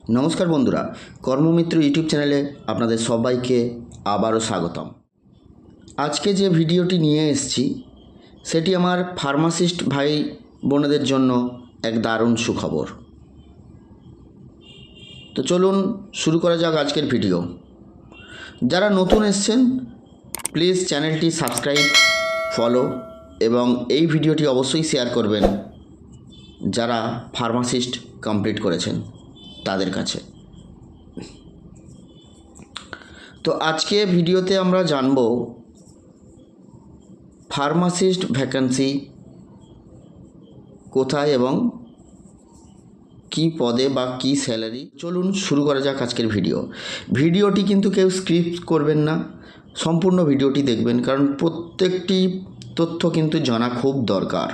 নমস্কার বন্ধুরা, কর্মমিত্র ইউটিউব চ্যানেলে আপনাদের সবাইকে আবারও স্বাগতম। আজকে যে ভিডিওটি নিয়ে এসেছি সেটি আমার ফার্মাসিস্ট ভাই বোনেদের জন্য এক দারুণ সুখবর। তো চলুন শুরু করা যাক আজকের ভিডিও। যারা নতুন এসেছেন প্লিজ চ্যানেলটি সাবস্ক্রাইব, ফলো এবং এই ভিডিওটি অবশ্যই শেয়ার করবেন যারা ফার্মাসিস্ট কমপ্লিট করেছেন তাদের কাছে। তো আজকে ভিডিওতে আমরা জানব ফার্মাসিস্ট ভ্যাকেন্সি কোথায় এবং কি পদে বা কি স্যালারি। চলুন শুরু করা যাক আজকের ভিডিওটি কিন্তু কেউ স্ক্রিপ্ট করবেন না, সম্পূর্ণ ভিডিওটি দেখবেন, কারণ প্রত্যেকটি তথ্য কিন্তু জানা খুব দরকার।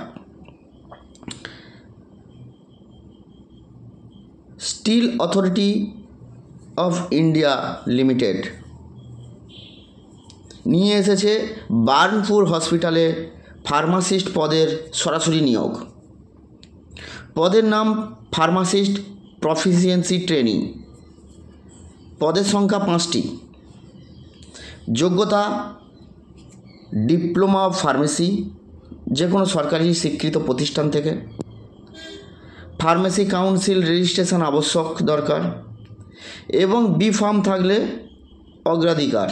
Steel authority of India limited নিয়ে এসেছে বার্নপুর হসপিটালে ফার্মাসিস্ট পদের সরাসরি নিয়োগ। পদের নাম ফার্মাসিস্ট প্রফিসিয়েন্সি ট্রেনিং। পদের সংখ্যা 5টি। যোগ্যতা ডিপ্লোমা অফ ফার্মেসি, যে কোনো সরকারি স্বীকৃত প্রতিষ্ঠান থেকে। ফার্মেসি কাউন্সিল রেজিস্ট্রেশন আবশ্যক দরকার এবং বি ফার্ম থাকলে অগ্রাধিকার।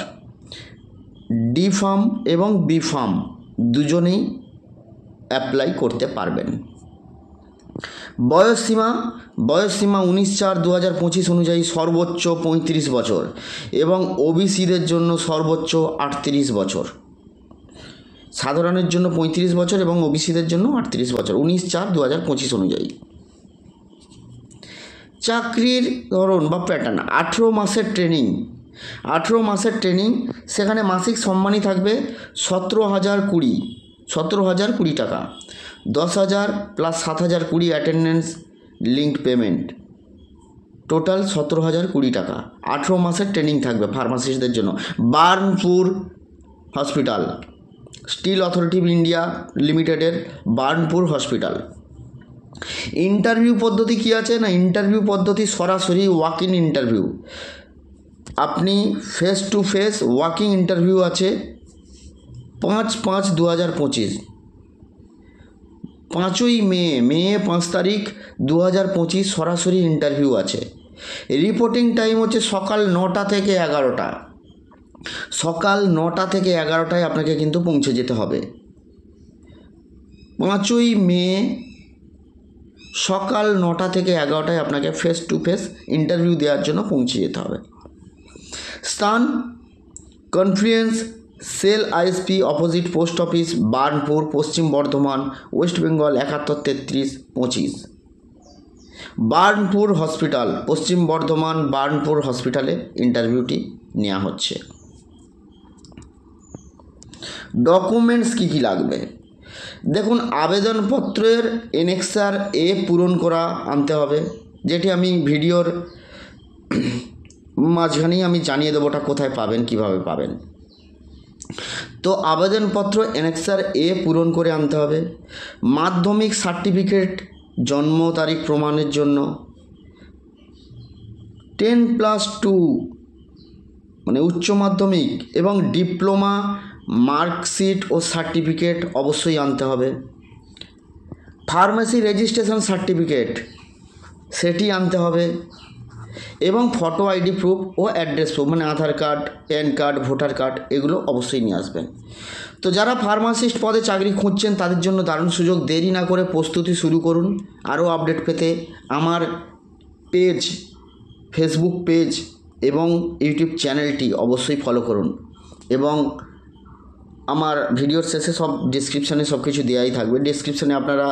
ডি ফার্ম এবং বি ফার্ম দুজনেই অ্যাপ্লাই করতে পারবেন। বয়সসীমা 19/4/2025 অনুযায়ী সর্বোচ্চ 35 বছর এবং ওবিসিদের জন্য সর্বোচ্চ 38 বছর। সাধারণের জন্য 35 বছর এবং ওবিসিদের জন্য 38 বছর 19/4/2025 অনুযায়ী। চাকরির ধরন বা প্যাটার্ন 18 মাসের ট্রেনিং। 18 মাসের ট্রেনিং, সেখানে মাসিক সম্মানী থাকবে 17,020 টাকা। 10,000 plus 7,020 attendance linked payment, total 17,020 টাকা। 18 মাসের ট্রেনিং থাকবে ফার্মাসিস্টদের জন্য। Burnpur hospital, steel authority of India লিমিটেডের বার্নপুর হসপিটাল। ইন্টারভিউ পদ্ধতি কী আছে না, ইন্টারভিউ পদ্ধতি সরাসরি ওয়াক ইন ইন্টারভিউ। আপনি face to face walking interview আছে 5/5/2025। 5ই মে 5 তারিখ 2025 সরাসরি ইন্টারভিউ আছে। রিপোর্টিং টাইম হচ্ছে সকাল 9টা থেকে 11টা। সকাল 9টা থেকে 11টায় আপনাকে কিন্তু পৌঁছে যেতে হবে। 5ই মে সকাল 9টা থেকে 11টায় আপনাকে ফেস টু ফেস ইন্টারভিউ দেওয়ার জন্য পৌঁছে যেতে হবে। স্থান confluence SAIL ISP opposite post office, Burnpur, Paschim Bardhaman, West Bengal 713325। Burnpur hospital, Paschim Bardhaman Burnpur হসপিটালে ইন্টারভিউটি নেওয়া হচ্ছে। ডকুমেন্টস কী কী লাগবে দেখুন। আবেদনপত্রের এনেক্সার এ পূরণ করা আনতে হবে, যেটি আমি ভিডিওর মাঝখানেই আমি জানিয়ে দেবো ওটা কোথায় পাবেন, কিভাবে পাবেন। তো আবেদনপত্র এনেক্সার এ পূরণ করে আনতে হবে। মাধ্যমিক সার্টিফিকেট জন্ম তারিখ প্রমাণের জন্য 10+2 মানে উচ্চ মাধ্যমিক এবং ডিপ্লোমা মার্কশিট ও সার্টিফিকেট অবশ্যই আনতে হবে। ফার্মেসি রেজিস্ট্রেশন সার্টিফিকেট সেটি আনতে হবে এবং ফটো আইডি প্রুফ ও অ্যাড্রেস প্রুফ মানে Aadhaar card, PAN card, voter card এগুলো অবশ্যই নিয়ে আসবেন। তো যারা ফার্মাসিস্ট পদে চাকরি খুঁজছেন তাদের জন্য দারুণ সুযোগ। দেরি না করে প্রস্তুতি শুরু করুন। আরও আপডেট পেতে আমার পেজ, ফেসবুক পেজ এবং ইউটিউব চ্যানেলটি অবশ্যই ফলো করুন এবং আমার ভিডিওর শেষে সব ডেসক্রিপশানে সব কিছু দেওয়াই থাকবে। ডেসক্রিপশানে আপনারা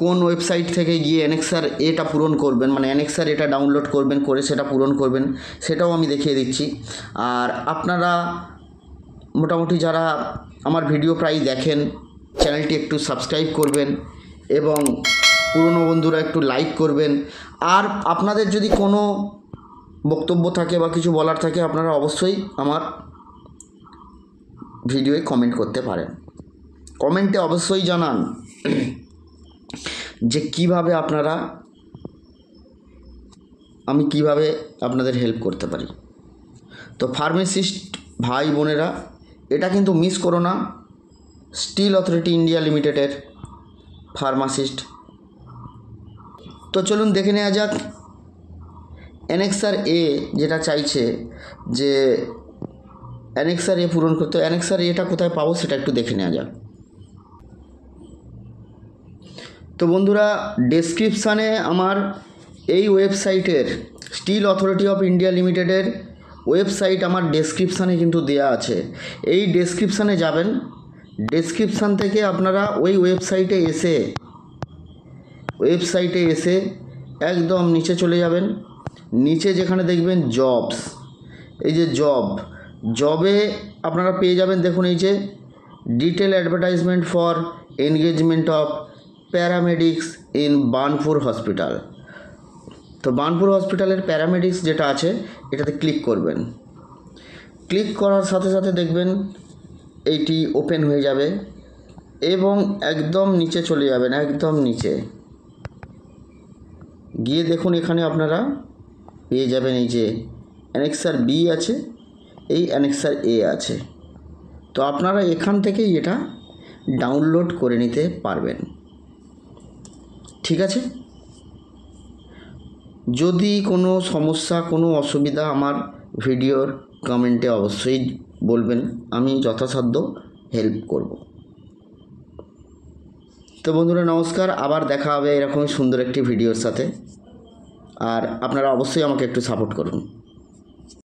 কোন ওয়েবসাইট থেকে গিয়ে অ্যানেক্সার এটা পূরণ করবেন, মানে অ্যানেক্সার এটা ডাউনলোড করবেন, করে সেটা পূরণ করবেন, সেটাও আমি দেখিয়ে দিচ্ছি। আর আপনারা মোটামুটি যারা আমার ভিডিও প্রায় দেখেন চ্যানেলটি একটু সাবস্ক্রাইব করবেন এবং পুরনো বন্ধুরা একটু লাইক করবেন। আর আপনাদের যদি কোনো বক্তব্য থাকে বা কিছু বলার থাকে আপনারা অবশ্যই আমার ভিডিওয়ে কমেন্ট করতে পারেন। কমেন্টে অবশ্যই জানান যে কিভাবে আপনারা আমি কিভাবে আপনাদের হেল্প করতে পারি। তো ফার্মাসিস্ট ভাই বোনেরা, এটা কিন্তু মিস করো না, স্টিল অথরিটি ইন্ডিয়া লিমিটেডের ফার্মাসিস্ট। তো চলুন দেখে নেওয়া যাক অ্যানেক্সার এ যেটা চাইছে যে অ্যানেক্সার এ পূরণ করতে। অ্যানেক্সার এটা কোথায় পাবো সেটা একটু দেখে নেওয়া যাক। তো বন্ধুরা, ডেসক্রিপশানে আমার এই ওয়েবসাইটের স্টিল অথরিটি অফ ইন্ডিয়া লিমিটেডের ওয়েবসাইট আমার ডেসক্রিপশানে কিন্তু দেওয়া আছে। এই ডেসক্রিপশানে যাবেন, ডেসক্রিপশান থেকে আপনারা ওই ওয়েবসাইটে এসে একদম নিচে চলে যাবেন। নিচে যেখানে দেখবেন জবস, এই যে জবে আপনারা পেয়ে যাবেন। দেখুন এই যে detail advertisement for engagement of paramedics in Burnpur hospital. তো বার্নপুর হসপিটালের প্যারামেডিক্স যেটা আছে এটাতে ক্লিক করবেন। ক্লিক করার সাথে সাথে দেখবেন এইটি ওপেন হয়ে যাবে এবং একদম নিচে চলে যাবেন। একদম নিচে গিয়ে দেখুন এখানে আপনারা পেয়ে যাবেন এই যে অ্যানেক্সার বি আছে, এই অ্যানেক্সার এ আছে। তো আপনারা এখান থেকেই এটা ডাউনলোড করে নিতে পারবেন। ঠিক আছে, যদি কোনো সমস্যা, কোনো অসুবিধা আমার ভিডিওর কমেন্টে অবশ্যই বলবেন, আমি যথাসাধ্য হেল্প করব। তো বন্ধুরা নমস্কার, আবার দেখা হবে এরকমই সুন্দর একটি ভিডিওর সাথে। আর আপনারা অবশ্যই আমাকে একটু সাপোর্ট করুন।